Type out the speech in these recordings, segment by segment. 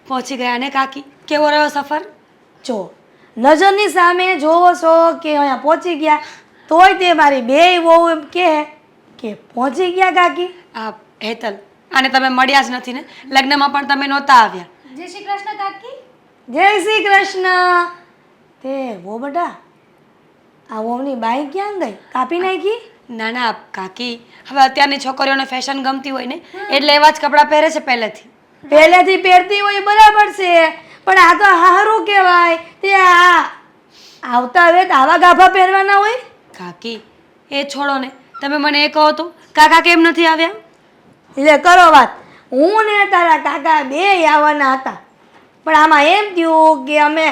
પહોંચી ગયા ને કાકી? કેવો રહ્યો સફર? જો નજરની સામે જોવો છો કે અહીંયા પહોંચી ગયા, તોય તે મારી બેય વહુ એમ કે પહોંચી ગયા કાકી. આ હેતલ, આને તમે મળ્યા જ નથી ને? લગ્નમાં પણ તમે નહોતા આવ્યા. જય શ્રી કૃષ્ણ કાકી. જય શ્રી કૃષ્ણ. તે વો બેટા, આ વહુની બાઈ ક્યાં ગઈ? કાપી નાખી? ના ના કાકી, હવે અત્યારની છોકરીઓને ફેશન ગમતી હોય ને એટલે એવા જ કપડાં પહેરે છે પહેલેથી. પહેલેથી પહેરતી હોય બરાબર છે, પણ આ તો હારું કહેવાય. તે આવતા હવે આવા ગાભા પહેરવાના હોય? કાકી એ છોડો ને, તમે મને એ કહો તો કાકા કેમ નથી આવ્યા? એટલે કરો વાત. હું ને તારા કાકા બે આવવાના હતા, પણ આમાં એમ થયું કે અમે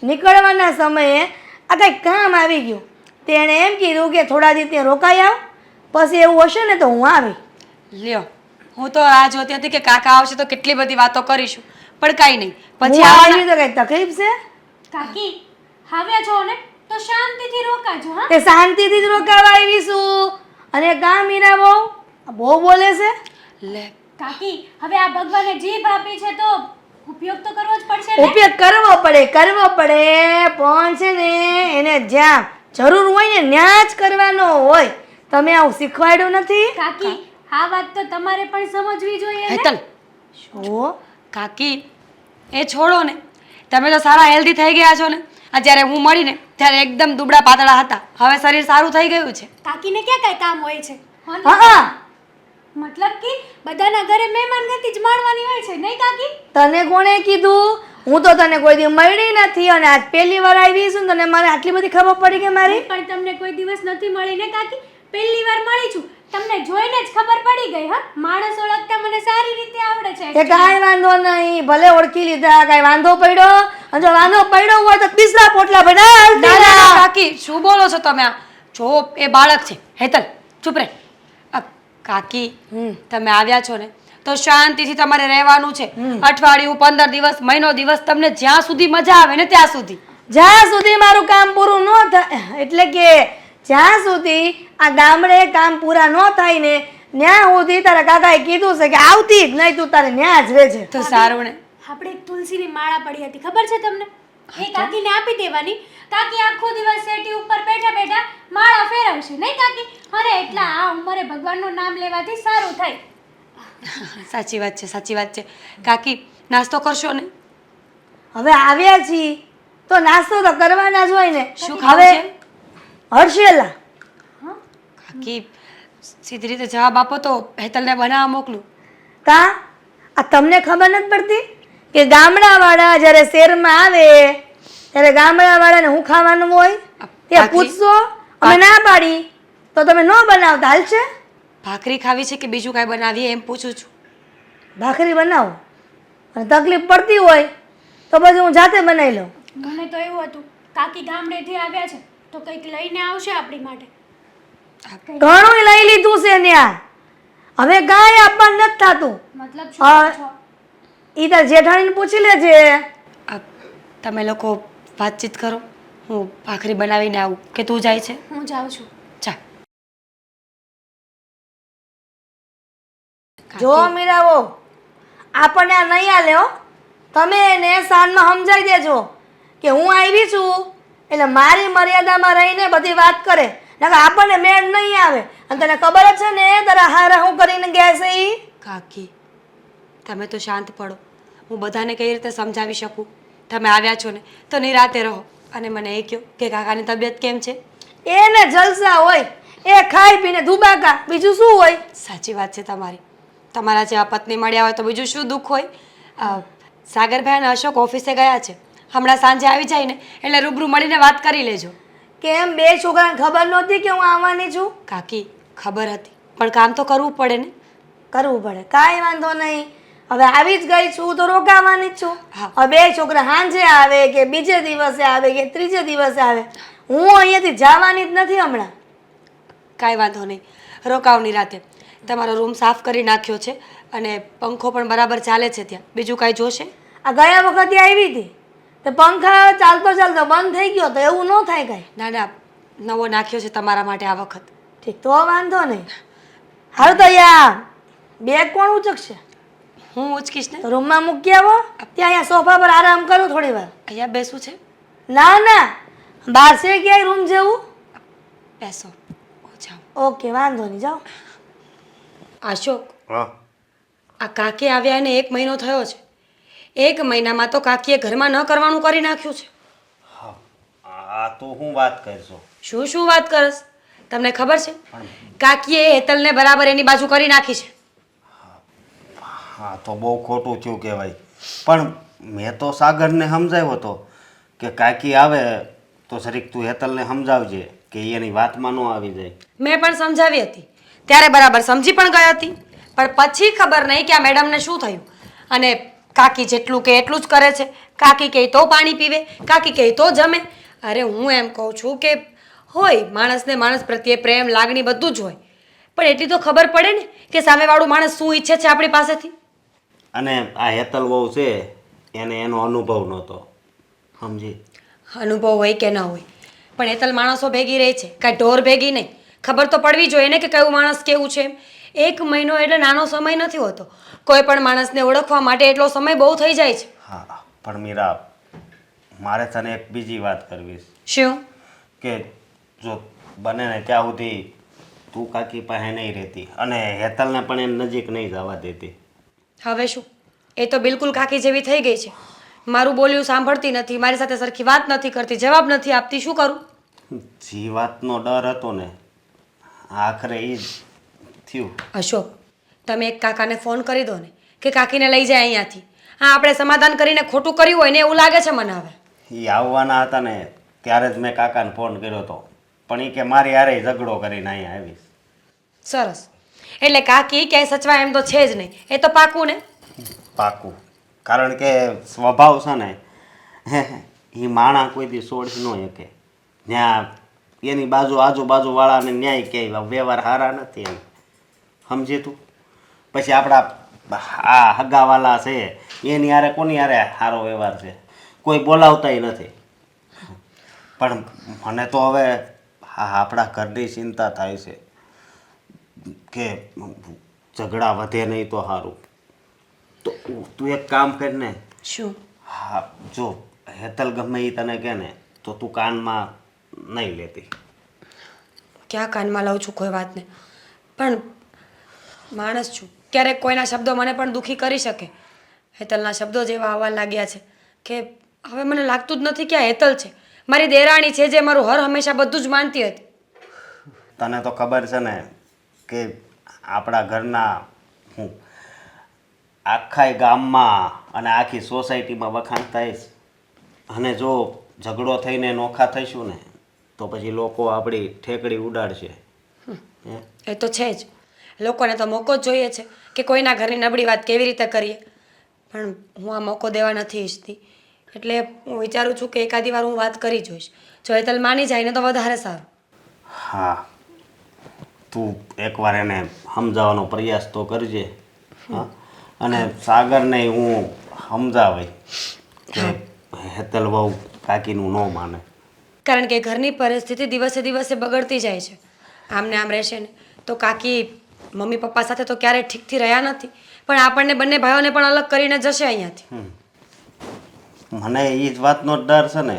નીકળવાના સમયે આ કંઈક કામ આવી ગયું. તેણે એમ કીધું કે થોડા દિવસ ત્યાં રોકાઈ આવ, પછી એવું હશે ને તો હું આવી. લ્યો, હું તો આ જોતી હતી કે કાકા આવશે તો કેટલી બધી વાતો કરીશું, પણ કાંઈ નહીં. પછી હું આવવાના- આવી તો કંઈ તકલીફ છે? કાકી આવ્યા છો ને તો શાંતિથી રોકાજો. હા, તે શાંતિથી જ રોકાવા આવીશું. અને કાં મીરા બહુ બોલે છે. લે કાકી હવે આ ભગવાને જીભ આપી છે તો ઉપયોગ તો કરવો જ પડશે ને. ઉપયોગ કરવો પડે, પણ છે ને એને જ્યાં જરૂર હોય ને ત્યાં જ કરવાનો હોય. તમે આવું શીખવાડ્યું નથી? કાકી આ વાત તો તમારે પણ સમજવી જોઈએ ને. હેતલ, શું? કાકી એ છોડો ને, તમે તો સારા હેલ્ધી થઈ ગયા છો ને. જ્યારે હું મળી ને ત્યારે એકદમ દુબળા પાતળા હતા, હવે શરીર સારું થઈ ગયું છે. કાકીને ક્યાં કઈ કામ હોય છે? હા, મતલબ કે બધાના ઘરે મહેમાન ગતિ જ માણવાની હોય છે નહીં કાકી? તને કોણે કીધું? હું તો તને કોઈ દી મળી નથી અને આજ પહેલી વાર આવી છું ને તને મને આટલી બધી ખબર પડી કે મારી? પણ તમને કોઈ દિવસ નથી મળી ને કાકી, પહેલી વાર મળી છું. તમને જોઈને જ ખબર પડી ગઈ. હા, માણસ ઓળખતા મને સારી રીતે આવડે છે. એ કાંઈ વાંધો નહીં, ભલે ઓળખી લીધા, કાંઈ વાંધો પડ્યો? અને જો વાંધો પડ્યો હોય તો તીસરા પોટલા બનાવ. ના ના કાકી, શું બોલો છો તમે? આ જો એ બાળક છે. હેતલ ચૂપ રહે. કાકી તમે આવ્યા છો ને તો શાંતિથી તમારે રહેવાનું છે. અઠવાડિયું, 15 દિવસ, મહિનો દિવસ, તમને જ્યાં સુધી મજા આવે ને ત્યાં સુધી. જ્યાં સુધી મારું કામ પૂરું ન થાય, એટલે કે જ્યાં સુધી આ ગામડે કામ પૂરા ન થાય ને ત્યાં સુધી તારા કાકાએ કીધું છે કે આવતી જ નહીં, તું તારે ત્યાં જ રહેજે. તો સારું ને. આપણે એક તુલસીની માળા પડી હતી, ખબર છે તમને? એ કાકીને આપી દેવાની. કાકી આખો દિવસ સેટી ઉપર બેઠા બેઠા માળા ફેરવશે નહીં કાકી? અને એટલા આ ઉંમરે ભગવાનનું નામ લેવાથી સારું થાય. સાચી વાત છે, સાચી વાત છે. કાકી નાસ્તો કરશો ને? હવે આવ્યા છીએ તો નાસ્તો તો કરવાના જ હોય ને. શું ખાવું હવે છે? હર્ષેલા. કાકી સીધી રીતે જવાબ આપો તો હેતલને બનાવવા મોકલું. કા આ તમને ખબર નથી પડતી કે ગામડાવાળા જ્યારે શહેરમાં આવે ત્યારે ગામડાવાળાને શું ખાવાનું હોય તે ભાખરી. પૂછશો? અમે ના પાડી તો તમે ન બનાવતા હાલશે? ભાખરી ખાવી છે કે બીજું કાંઈ બનાવીએ એમ પૂછું છું. ભાખરી બનાવો, અને તકલીફ પડતી હોય તો પછી હું જાતે બનાવી લઉં. મને તો એવું હતું કાકી ગામડેથી આવ્યા છે તો કંઈક લઈને આવશે આપણી માટે. ઘણું લઈ લીધું છે ત્યાં, હવે કાંઈ આપવાનું નથી થતું. મતલબ હા. શું છો? ઈ તાર જેઠાણીને પૂછી લેજે. તમે લોકો વાતચીત કરો, હું ભાખરી બનાવીને આવું. કે તું જાય છે? હું જાઉં છું. ચા. જો મીરાવો, આપણને આ નહીં આલે હો. તમે એને સાંજમાં સમજાવી દેજો કે હું આવી છું એટલે મારી મર્યાદામાં રહીને બધી વાત કરે, નકર આપણને મેળ નહીં આવે. અને તને ખબર જ છે ને તારા હારા હું કરીને ગયા છે ઈ? કાકી તમે તો શાંત પડો, હું બધાને કઈ રીતે સમજાવી શકું? તમે આવ્યા છો ને તો નિરાતે રહો અને મને એ કહો કે કાકાની તબિયત કેમ છે? એને જલસા હોય, એ ખાઈ પીને ધુબાકા, બીજું શું હોય? સાચી વાત છે તમારી. તમારા જેવા પત્ની મળ્યા હોય તો બીજું શું દુઃખ હોય? સાગરભાઈ અને અશોક ઓફિસે ગયા છે, હમણાં સાંજે આવી જાય ને એટલે રૂબરૂ મળીને વાત કરી લેજો. કેમ બે છોકરાને ખબર નહોતી કે હું આવવાની છું? કાકી ખબર હતી પણ કામ તો કરવું પડે ને. કરવું પડે, કાંઈ વાંધો નહીં. હવે આવી જ ગઈ છું તો રોકાવાની જ છું. હા. હવે બે છોકરા સાંજે આવે કે બીજે દિવસે આવે કે ત્રીજે દિવસે આવે, હું અહીંયાથી જવાની જ નથી હમણાં. કાંઈ વાંધો નહીં, રોકાવની રાતે. તમારો રૂમ સાફ કરી નાખ્યો છે અને પંખો પણ બરાબર ચાલે છે ત્યાં. બીજું કાંઈ જોશે? આ ગયા વખતે આવી હતી તો પંખા ચાલતો ચાલતો બંધ થઈ ગયો, તો એવું ન થાય કાંઈ? ના ના, નવો નાખ્યો છે તમારા માટે આ વખત. ઠીક, તો વાંધો નહીં. હાલ તો યા બેગ કોણ ઉચકશે? હું ઉચકીશ ને તો રૂમમાં મૂકી આવો ત્યાં અહીંયા સોફા પર આરામ કરું થોડી વાર. અહીંયા બેસવું છે? ના ના, બહાર છે ક્યાંય રૂમ જેવું? બેસો. જાઓ. ઓકે, વાંધો નહીં, જાઓ. અશોક, હા આ કાકી આવ્યા એને 1 મહિનો થયો છે. 1 મહિનામાં તો કાકીએ ઘરમાં ન કરવાનું કરી નાખ્યું છે. આ તો હું વાત કરશો. શું વાત કરસ? તમને ખબર છે કાકીએ હેતલને બરાબર એની બાજુ કરી નાખી છે. હા તો બહુ ખોટું થયું કહેવાય. પણ મેં તો સાગરને સમજાવ્યો હતો કે કાકી આવે તો જરીક તું હેતલને સમજાવજે કે એની વાતમાં ન આવી જાય. મેં પણ સમજાવી હતી ત્યારે બરાબર સમજી પણ ગઈ હતી, પણ પછી ખબર નહીં કે આ મેડમને શું થયું. અને કાકી જેટલું કે એટલું જ કરે છે. કાકી કહે તો પાણી પીવે, કાકી કહે તો જમે. અરે હું એમ કહું છું કે હોય માણસને માણસ પ્રત્યે પ્રેમ લાગણી બધું જ હોય, પણ એટલી તો ખબર પડે ને કે સામેવાળું માણસ શું ઈચ્છે છે આપણી પાસેથી. અને આ હેતલ વહુ છે એને એનો અનુભવ નહોતો, સમજી. અનુભવ હોય કે ન હોય, પણ હેતલ માણસો ભેગી રહે છે, કાંઈ ઢોર ભેગી નહીં. ખબર તો પડવી જોઈએ ને કે કયું માણસ કેવું છે એમ. 1 મહિનો એટલે નાનો સમય નથી હોતો. કોઈ પણ માણસને ઓળખવા માટે એટલો સમય બહુ થઈ જાય છે. હા પણ મીરા, મારે તને એક બીજી વાત કરવી છે શું? કે જો બને ને ત્યાં સુધી તું કાકી પાસે નહીં રહેતી અને હેતલને પણ એની નજીક નહીં જવા દેતી. હવે શું? એ તો બિલકુલ કાકી જેવી થઈ ગઈ છે. મારું બોલ્યું સાંભળતી નથી, મારી સાથે સરખી વાત નથી કરતી, જવાબ નથી આપતી. શું કરું? જે વાતનો ડર હતો ને આખરે એ જ થયું. અશોક, તમે એક કાકાને ફોન કરી દો ને કે કાકીને લઈ જાય અહીંયાથી. હા, આપણે સમાધાન કરીને ખોટું કર્યું હોય ને એવું લાગે છે મને હવે. એ આવવાના હતા ને ત્યારે જ મેં કાકાને ફોન કર્યો હતો, પણ એ કે મારી હારે ઝઘડો કરીને અહીંયા આવીશ. સરસ. એટલે કાકી ક્યાંય સચવા એમ તો છે જ નહીં, એ તો પાકું ને? પાકું. કારણ કે સ્વભાવ છે ને એ માણા કોઈ દી છોડી ન શકે. ત્યાં એની આજુબાજુવાળાને ન્યાય ક્યાંય વ્યવહાર સારા નથી એમ, સમજી તું. પછી આપણા આ હગાવાલા છે એની હારે કોની હારે સારો વ્યવહાર છે? કોઈ બોલાવતાય નથી. પણ મને તો હવે આપણા ઘરની ચિંતા થાય છે કે ઝઘડા વધે નહીં તો સારું. તો તું એક કામ કર ને. શું? હા, જો હેતલ ગમે એ તને કહે ને તો તું કાનમાં નહીં લેતી. ક્યાં કાનમાં લઉં છું કોઈ વાતને? પણ માણસ છું, ક્યારેક કોઈના શબ્દો મને પણ દુઃખી કરી શકે. હેતલના શબ્દો જેવા આવવા લાગ્યા છે કે હવે મને લાગતું જ નથી કે આ હેતલ છે. મારી દેરાણી છે જે મારું હર હંમેશા બધું જ માનતી હતી. તને તો ખબર છે ને કે આપણા ઘરના હું આખા ગામમાં અને આખી સોસાયટીમાં વખાણ થાય છે. અને જો ઝઘડો થઈને નોખા થઈશું ને તો પછી લોકો આપણી ઠેકડી ઉડાડશે. એ તો છે જ. લોકોને તો મોકો જ જોઈએ છે કે કોઈના ઘરની નબળી વાત કેવી રીતે કરીએ. પણ હું આ મોકો દેવા નથી ઈચ્છતી. એટલે હું વિચારું છું કે એકાદી વાર હું વાત કરી જોઈશ. જો હેતલ માની જાય ને તો વધારે સારું. હા, તું એકવાર એને સમજાવવાનો પ્રયાસ તો કરજે. હા, અને સાગરને હું સમજાવે કે હેતલ બહુ કાકીનું ન માને. કારણ કે ઘરની પરિસ્થિતિ દિવસે દિવસે બગડતી જાય છે. આમને આમ રહેશે ને તો કાકી મમ્મી પપ્પા સાથે તો ક્યારેય ઠીકથી રહ્યા નથી, પણ આપણને બંને ભાઈઓને પણ અલગ કરીને જશે અહીંયાથી. મને એ જ વાતનો ડર છે ને,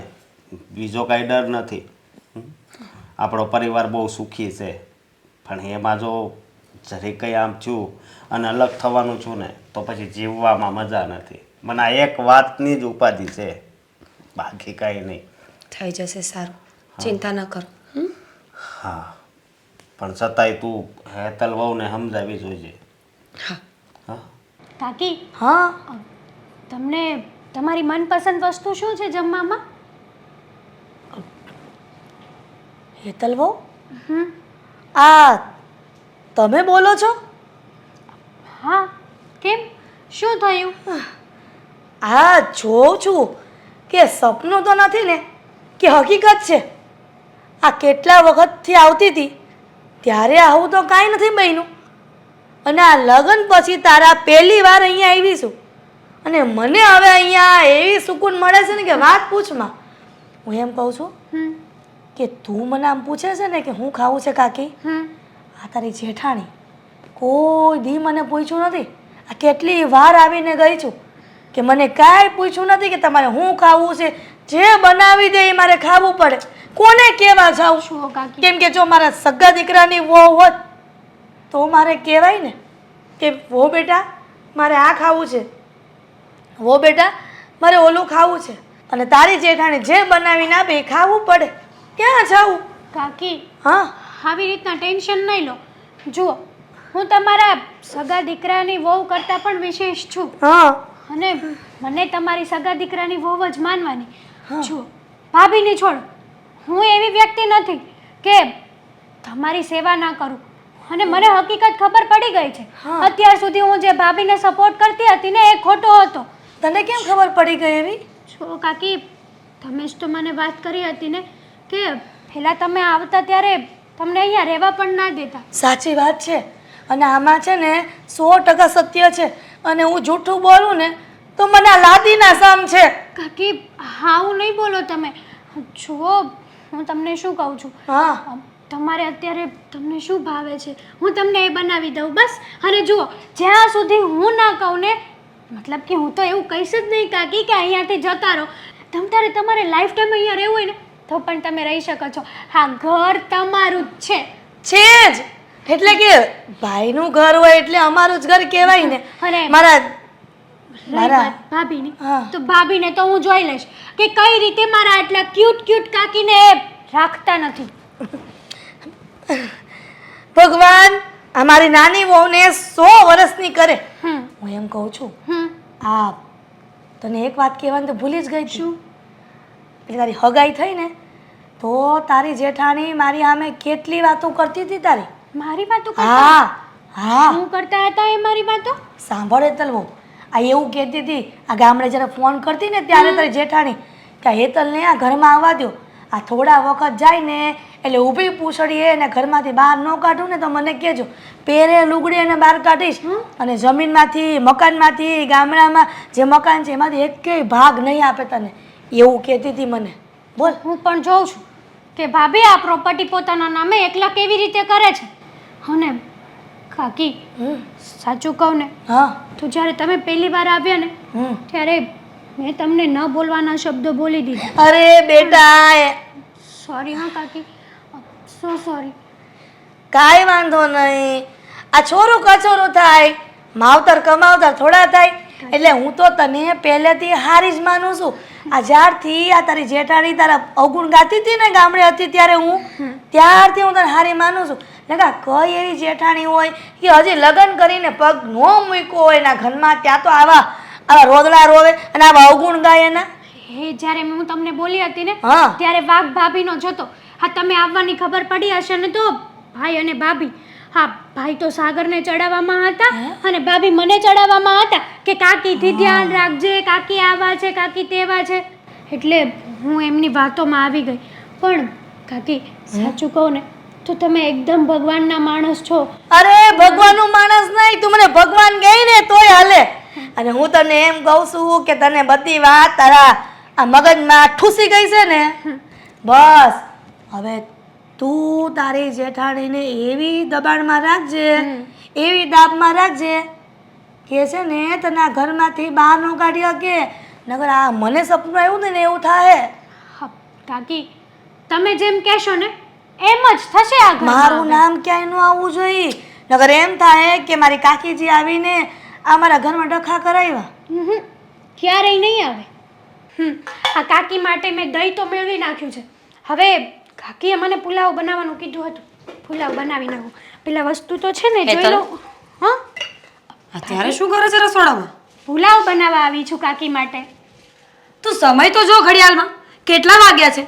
બીજો કાંઈ ડર નથી. આપણો પરિવાર બહુ સુખી છે, પણ એમાં જો જરી કંઈ આમ છું અને અલગ થવાનું છું ને તો પછી જીવવામાં મજા નથી. મને આ એક વાતની જ ઉપાધિ છે, બાકી કાંઈ નહીં. થઈ જશે સારું, ચિંતા ન કરો. હા, પણ છતાંય તું હેતલ વહુને સમજાવી જોઈએ. હા. હા કાકી, હા, તમને તમારી મનપસંદ વસ્તુ શું છે જમવામાં? હેતલ વહુ, આ તમે બોલો છો? હા, કેમ? શું થયું? આ જોઉં છું કે સપનું તો નથી ને કે હકીકત છે. આ કેટલા વખતથી આવતી હતી ત્યારે આવું તો કાંઈ નથી બન્યું, અને આ લગ્ન પછી તારા પહેલી વાર અહીંયા આવી છું, અને મને હવે અહીંયા એવી સુકૂન મળે છે ને કે વાત પૂછમાં. હું એમ કહું છું કે તું મને આમ પૂછે છે ને કે હું ખાવું છે કાકી, આ તારી જેઠાણી કોઈ દી મને પૂછ્યું નથી. આ કેટલી વાર આવીને ગઈ છું કે મને કાંઈ પૂછ્યું નથી કે તમારે શું ખાવું છે. જે બનાવી દે એ મારે ખાવું પડે. કોને કહેવા જાઉં છું? જુઓ કાકી કેમ કે જો મારા સગા દીકરાની વહુ હોત તો મારે કહેવાય ને કે વો બેટા મારે આ ખાવું છે, વો બેટા મારે ઓલું ખાવું છે. અને તારી જેઠાણી જે બનાવીને આપે એ ખાવું પડે. ક્યાં જાવું? કાકી હા આવી રીતના ટેન્શન નહીં લો. જુઓ હું તમારા સગા દીકરાની વહુ કરતાં પણ વિશેષ છું હા અને મને તમારી સગા દીકરાની વહુ જ માનવાની. જુઓ ભાભીની છોડ, હું એવી વ્યક્તિ નથી કે તમારી સેવા ના કરું. અને મને હકીકત ખબર પડી ગઈ છે. અત્યાર સુધી હું જે ભાભીને સપોર્ટ કરતી હતી ને એ ખોટો હતો. તને કેમ ખબર પડી ગઈ એવી? જો કાકી તમે જ તો મને વાત કરી હતી ને કે પહેલાં તમે આવતા ત્યારે તમને અહીંયા રહેવા પણ ના દેતા. સાચી વાત છે. અને આમાં છે ને 100% સત્ય છે. અને હું જૂઠું બોલું ને તો મને આ લાદીના સામ છે. કાકી હાવું નહીં બોલો તમે. જુઓ હું તમને શું કહું છું, હા તમારે અત્યારે તમને શું ભાવે છે હું તમને એ બનાવી દઉં બસ. અને જુઓ જ્યાં સુધી હું ના કહું ને, મતલબ કે હું તો એવું કહીશ જ નહીં કાકી કે અહીંયાથી જતા રહો. તમારે લાઈફ ટાઈમ અહીંયા રહેવું હોય ને તો પણ તમે રહી શકો છો. હા ઘર તમારું જ છે. છે જ. એટલે કે ભાઈનું ઘર હોય એટલે અમારું જ ઘર કહેવાય ને. અને મારા રહી વાત ભાભીની, હા. તો ભાભીને તો હું જોઈ લઈશ કે કઈ રીતે મારા આટલા ક્યુટ કાકીને રાખતા નથી. ભગવાન અમારી નાની વહુને 100 વર્ષની કરે. હું એમ કહું છું આ તને એક વાત કહેવાની તો ભૂલી જ ગઈ છું. એટલે તારી હગાઈ થઈ ને તો તારી જેઠાણી મારી સામે કેટલી વાતો કરતી હતી તારી. મારી વાતો કરતા હા હા શું કરતા હતા એ મારી વાતો? સાંભળે તલવો આ એવું કહેતી હતી. આ ગામડે જ્યારે ફોન કરતી ને ત્યારે તારી જેઠાણી કે હેતલને આ ઘરમાં આવવા દો. આ થોડા વખત જાય ને એટલે ઊભી પૂછડીએ એને ઘરમાંથી બહાર ન કાઢું ને તો મને કહેજો. પહેરે લુગડી એને બહાર કાઢીશ. અને જમીનમાંથી મકાનમાંથી ગામડામાં જે મકાન છે એમાંથી એકેય ભાગ નહીં આપે તને. એવું કહેતી હતી મને. બોલ. હું પણ જોઉં છું કે ભાભી આ પ્રોપર્ટી પોતાના નામે એકલા કેવી રીતે કરે છે. અને કાકી સાચું કહું ને હા તો જ્યારે તમે પહેલી વાર આવ્યા ને ત્યારે મેં તમને ન બોલવાના શબ્દો બોલી દીધા. અરે બેટા સોરી હા કાકી, સો સોરી. કાંઈ વાંધો નહીં. આ છોરું કચોરું થાય, માવતર કમાવતર થોડા થાય. એટલે હું તો તને પહેલેથી હારી જ માનું છું. આ જ્યારથી આ તારી જેઠાણી તારા અવગુણ ગાતી હતી ને ગામડે હતી ત્યારે ત્યારથી હું તને હારી માનું છું. નકા કઈ એવી જેઠાણી હોય કે હજી લગ્ન કરીને પગ ન મૂક્યો હોય એના ઘરમાં ત્યાં તો આવા રોદડા રોવે અને આવા અવગુણ ગાય એના. હે જ્યારે હું તમને બોલી હતી ને હા. ત્યારે વાઘ ભાભીનો જ હતો. હા તમે આવવાની ખબર પડી હશે ને તો ભાઈ અને ભાભી, હા ભાઈ તો સાગરને ચડાવવામાં હતા અને ભાભી મને ચડાવવામાં હતા કે કાકીથી ધ્યાન રાખજે, કાકી આવા છે, કાકી તેવા છે. એટલે હું એમની વાતોમાં આવી ગઈ. પણ કાકી સાચું કહું ને તો તમે એકદમ ભગવાનના માણસ છો. અરે ભગવાનનો માણસ નહીં, તું મને ભગવાન ગઈ ને તોય હાલે. અને હું તને એમ કહું છું કે તને બધી વાત તારા આ મગજમાં ઠૂસી ગઈ છે ને બસ. હવે તું તારી જેઠાણીને એવી દબાણમાં રાખજે, એવી દાબમાં રાખજે કે છે ને તને આ ઘરમાંથી બહાર ન કાઢી શકે. નકર આ મને સપનું આવ્યું ને એવું થાય. હા કાકી તમે જેમ કહેશો ને એમ જ થશે. આ ઘરમાં મારું નામ ક્યાંય ન આવવું જોઈએ. નકર એમ થાય કે મારી કાકીજી આવીને આ મારા ઘરમાં ડખા કરાવ્યા. ક્યારેય નહીં આવે. આ કાકી માટે મેં દહીં તો મેળવી નાખ્યું છે. હવે કાકીએ મને પુલાવ બનાવવાનું કીધું હતું. પુલાવ બનાવી નાખું. પેલા વસ્તુ તો છે ને જોઈ લો. હા અત્યારે શું કરે છે રસોડામાં? પુલાવ બનાવવા આવી છું કાકી માટે. તું સમય તો જો ઘડિયાળમાં કેટલા વાગ્યા છે.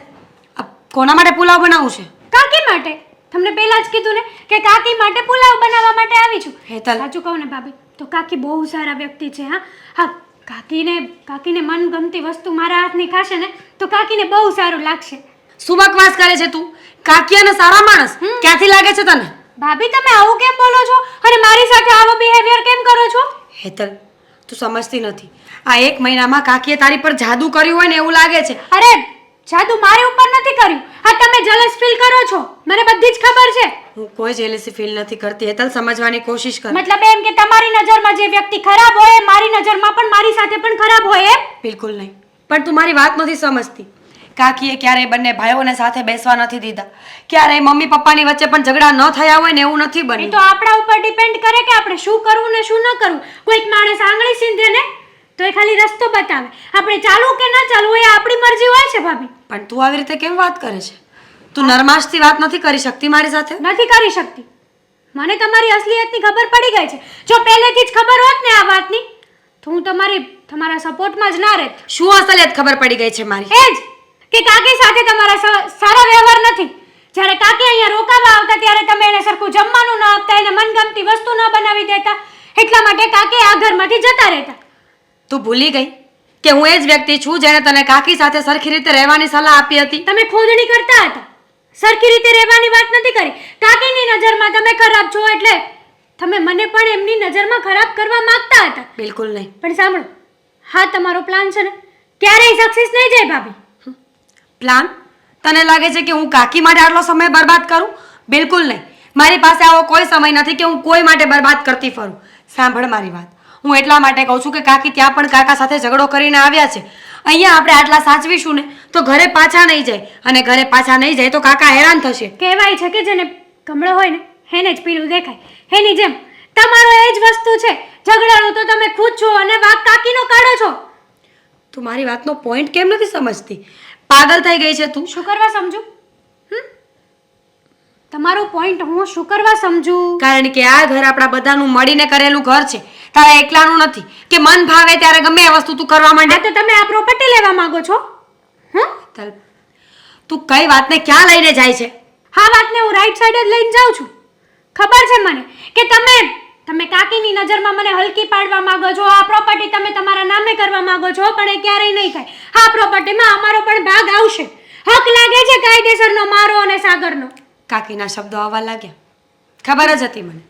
આ કોના માટે પુલાવ બનાવવું છે? કાકી માટે. તમને પહેલા જ કીધું ને કે કાકી માટે પુલાવ બનાવવા માટે આવી છું. હેતલ. સાચું કહું ને ભાભી તો કાકી બહુ સારા વ્યક્તિ છે. હા હા કાકીને મનગમતી વસ્તુ મારા હાથની ખાશે ને તો કાકીને બહુ સારું લાગશે. શું બકવાસ કરે છે તું? કાકી અને સારા માણસ ક્યાંથી લાગે છે તને? ભાભી તમે આવું કેમ બોલો છો અને મારી સાથે આવો બિહેવિયર કેમ કરો છો? હેતલ તું સમજતી નથી. આ 1 મહિનામાં કાકીએ તારી પર જાદુ કર્યું હોય ને એવું લાગે છે. અરે જાદુ મારી ઉપર નથી કર્યું. આ તમે જલસ ફીલ કરો છો, મને બધી જ ખબર છે. હું કોઈ જેલેસી ફીલ નથી કરતી હેતલ, સમજવાની કોશિશ કર. મતલબ એમ કે તમારી નજરમાં જે વ્યક્તિ ખરાબ હોય મારી નજરમાં પણ મારી સાથે પણ ખરાબ હોય એમ? બિલકુલ નહીં. પણ તું મારી વાત નથી સમજતી. કાકીએ ક્યારેય બંને ભાઈઓને સાથે બેસવા નથી દીધા, ક્યારેય મમ્મી પપ્પાની વચ્ચે પણ ઝઘડા ન થયા હોય ને એવું નથી એ બન્યું. તો આપણા ઉપર ડિપેન્ડ કરે કે આપણે શું કરવું ને શું ન કરવું. કોઈક માણસ આંગળી સીંધે ને તો એ ખાલી રસ્તો બતાવે, આપણે ચાલવું કે ના ચાલવું એ આપણી મરજી હોય છે ભાભી. પણ તું આવી રીતે કેમ વાત કરે છે? તું નરમાશથી વાત નથી કરી શકતી મારી સાથે? નથી કરી શકતી. મને તમારી અસલિયતની ખબર પડી ગઈ છે. જો પહેલેથી જ ખબર હોત ને આ વાતની તો હું તમારા સપોર્ટમાં જ ના રહેત. શું અસલિયત ખબર પડી ગઈ છે મારી? એ જ કે કાકી સાથે તમારા સારા વ્યવહાર નથી. જ્યારે કાકી અહીંયા રોકાવા આવતા ત્યારે તમે એને સરખું જમવાનું ન આપતા, એને મનગમતી વસ્તુ ન બનાવી દેતા, એટલા માટે કાકી આ ઘરમાંથી જતા રહેતા. તું ભૂલી ગઈ કે હું એ જ વ્યક્તિ છું જેણે તને કાકી સાથે સરખી રીતે રહેવાની સલાહ આપી હતી? તમે ખોદણી કરતા હતા, સરખી રીતે રહેવાની વાત નથી કરી. કાકીની નજરમાં તમે ખરાબ છો એટલે તમે મને પણ એમની નજરમાં ખરાબ કરવા માંગતા હતા. બિલકુલ નહીં. પણ સાંભળો, હા તમારો પ્લાન છે ને ક્યારેય સક્સેસ નહીં જાય ભાભી. પ્લાન? તને લાગે છે કે હું કાકી માટે આટલો સમય બરબાદ કરું? બિલકુલ નહીં. મારી પાસે આવો કોઈ સમય નથી કે હું કોઈ માટે બરબાદ કરતી ફરું. સાંભળ મારી વાત, હું એટલા માટે કહું છું કે કાકી ત્યાં પણ કાકા સાથે ઝઘડો કરીને આવ્યા છે. અહીંયા આપણે આટલા સાચવીશું ને તો ઘરે પાછા નહીં જાય, અને ઘરે પાછા નહીં જાય તો કાકા હેરાન થશે. કહેવાય છે કે જેને કમળો હોય ને એને જ પીળું દેખાય. એની જેમ તમારો એ જ વસ્તુ છે. ઝઘડાનું તો તમે ખુદ છો અને વાક કાકીનો કાઢો છો. તું મારી વાતનો પોઈન્ટ કેમ નથી સમજતી? પાગલ થઈ ગઈ છે તું? શું કરવા સમજુ? તમારો પોઈન્ટ હું શું કરવા સમજુ? કારણ કે આ ઘર આપણા બધાનું મળીને કરેલું ઘર છે, તારા એકલાનું નથી કે મન ભાવે ત્યારે ગમે એ વસ્તુ તું કરવા માંડે. તો તમે આ પ્રોપર્ટી લેવા માંગો છો? તું કઈ વાતને ક્યાં લઈને જાય છે? હા, વાતને હું રાઈટ સાઈડ જ લઈને જાઉં છું. ખબર છે મને કે તમે કાકીની નજરમાં મને હલકી પાડવા માંગો છો. આ પ્રોપર્ટી તમે તમારા નામે કરવા માંગો છો, પણ એ ક્યારેય નહીં થાય. આ પ્રોપર્ટીમાં અમારો પણ ભાગ આવશે. હક લાગે છે કાયદેસરનો મારો અને સાગરનો. કાકીના શબ્દો આવવા લાગ્યા. ખબર જ હતી મને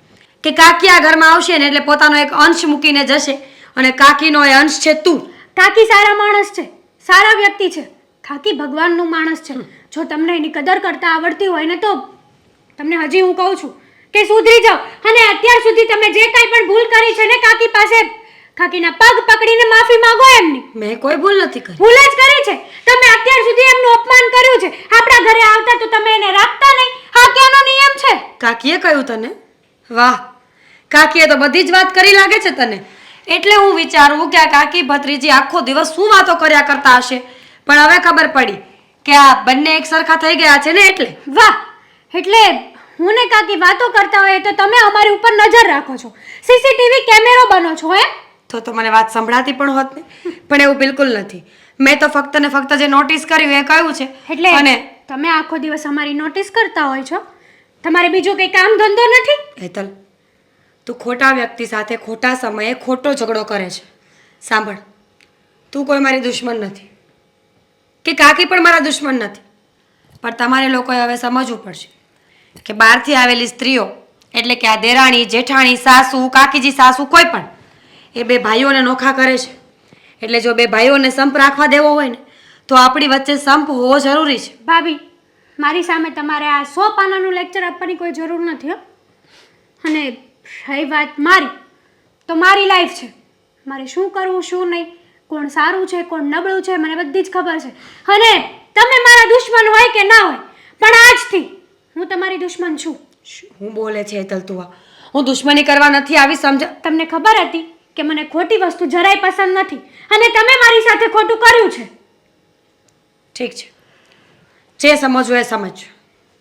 કે કાકી આ ઘરમાં આવશે ને એટલે પોતાનો એક અંશ મૂકીને જશે, અને કાકીનો એ અંશ છે તું. કાકી સારા માણસ છે, સારા વ્યક્તિ છે. કાકી ભગવાનનું માણસ છે. જો તમને એની કદર કરતા આવડતી હોય ને તો તમને હજી હું કહું છું કે સુધરી જાઓ. અને અત્યાર સુધી તમે જે કાંઈ પણ ભૂલ કરી છે ને કાકી પાસે કાકીના પગ પકડીને માફી માંગો એમની. મેં કોઈ ભૂલ નથી કરી. ભૂલ જ કરી છે તમે. અત્યાર સુધી એમનું અપમાન કર્યું છે. આપણા ઘરે આવતા તો તમે એને રાખતા નહીં. આ ક્યાંનો નિયમ છે? કાકીએ કહ્યું તને? વાહ, કાકીએ તો બધી જ વાત કરી લાગે છે તને. એટલે હું વિચારું કે આ કાકી ભત્રીજી આખો દિવસ શું વાતો કર્યા કરતા હશે, પણ હવે ખબર પડી કે આ બંને એક સરખા થઈ ગયા છે ને એટલે. વાહ, એટલે હું ને કાકી વાતો કરતા હોય તો તમે અમારી ઉપર નજર રાખો છો, સીસીટીવી કેમેરો બનો છો એમ? તો મને વાત સંભળાતી પણ હોત ને. પણ એવું બિલકુલ નથી. મેં તો ફક્ત ને ફક્ત જે નોટિસ કર્યું એ કહ્યું છે. એટલે અને તમે આખો દિવસ અમારી નોટિસ કરતા હોય છો, તમારે બીજું કંઈ કામ ધંધો નથી? હેતલ, તું ખોટા વ્યક્તિ સાથે ખોટા સમયે ખોટો ઝઘડો કરે છે. સાંભળ, તું કોઈ મારી દુશ્મન નથી કે કાકી પણ મારા દુશ્મન નથી, પણ તમારે લોકોએ હવે સમજવું પડશે કે બહારથી આવેલી સ્ત્રીઓ એટલે કે આ દેરાણી જેઠાણી સાસુ કાકીજી સાસુ કોઈ પણ એ બે ભાઈઓને નોખા કરે છે. એટલે જો બે ભાઈઓને સંપ રાખવા દેવો હોય ને તો આપણી વચ્ચે સંપ હોવો જરૂરી છે. ભાભી, મારી સામે તમારે આ 100 પાનાનું લેક્ચર આપવાની કોઈ જરૂર નથી હો. અને રહી વાત મારી, તો મારી લાઈફ છે. મારે શું કરવું શું નહીં, કોણ સારું છે કોણ નબળું છે મને બધી જ ખબર છે. અને તમે મારા દુશ્મન હોય કે ના હોય, પણ આજથી હું તમારી દુશ્મન છું. હું બોલે છે હેતલ તું? હું દુશ્મની કરવા નથી આવી, સમજ? તમને ખબર હતી કે મને ખોટી વસ્તુ જરાય પસંદ નથી, અને તમે મારી સાથે ખોટું કર્યું છે. ઠીક છે, જે સમજવું એ સમજ.